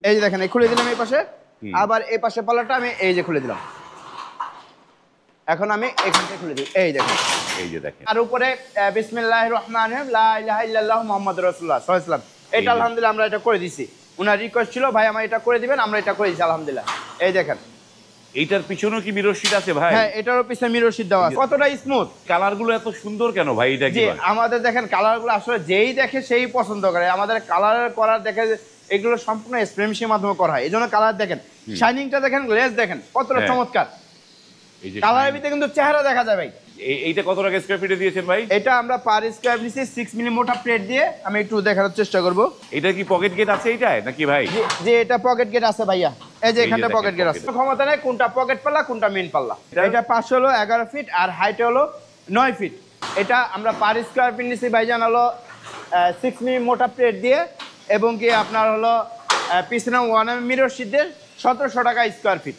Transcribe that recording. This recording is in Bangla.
এই যে দেখেন, এই খুলে দিলাম এই পাশে, আবার এই পাশে পাল্লাটা আমি এই যে খুলে দিলাম। এখন আমি এখান থেকে খুলে দিই, এই দেখেন, এই যে দেখেন। আর উপরে বিসমিল্লাহির রহমানির রহিম লা ইলাহা ইল্লাল্লাহু মুহাম্মাদুর রাসূলুল্লাহ সাল্লাল্লাহু আলাইহি ওয়াসাল্লাম। এটা আলহামদুলিল্লাহ আমরা এটা করে দিছি। উনার রিকোয়েস্ট ছিল ভাই আমার এটা করে দিবেন, আমরা এটা করে দিছি আলহামদুলিল্লাহ। এই দেখেন, এইটার পিছনেও কি মিরর শিট আছে ভাই? হ্যাঁ, এটারও পিছনে মিরর শীট দেওয়া আছে। কতটা স্মুথ, কালারগুলো এত সুন্দর কেন ভাই? এটা কি জি, ভাই? আমাদের দেখেন কালারগুলো আসলে যেই দেখে সেই পছন্দ করে। আমাদের কালার করার দেখে এগুলো সম্পূর্ণ স্প্রে মেশিনের মাধ্যমে করা হয়, এই জন্য কালার দেখেন, শাইনিংটা দেখেন, গ্লেজ দেখেন কতটা হ্যাঁ। চমৎকার। এই যে কালারের ভিতরে কিন্তু চেহারা দেখা যায় ভাই। এইটা কত টাকা স্কয়ার ফিটে দিয়েছেন ভাই? এটা আমরা পার স্কয়ার নিছি 6 মিলি মোটা প্লেট দিয়ে। আমি একটু দেখানোর চেষ্টা করব। এটা কি পকেট গেট আছে এইটায় নাকি ভাই? যে এটা পকেট গেট আছে ভাইয়া, এই যে এই যে এখানটা দেখেন পকেট গেট আছে। pocket। ক্ষমতা নাই কোনটা পকেট পাল্লা কোনটা মেইন পাল্লা। এটা পাশ হলো 11 ফিট আর হাইট হলো 9 ফিট। এটা আমরা পার স্কয়ার ফিট নিছি ভাইজান হলো 6 মিলি মোটা প্লেট দিয়ে, এবং কি আপনার হলো পিছনে 1 মিরর শীট দিয়ে 1700 টাকা স্কয়ার ফিট।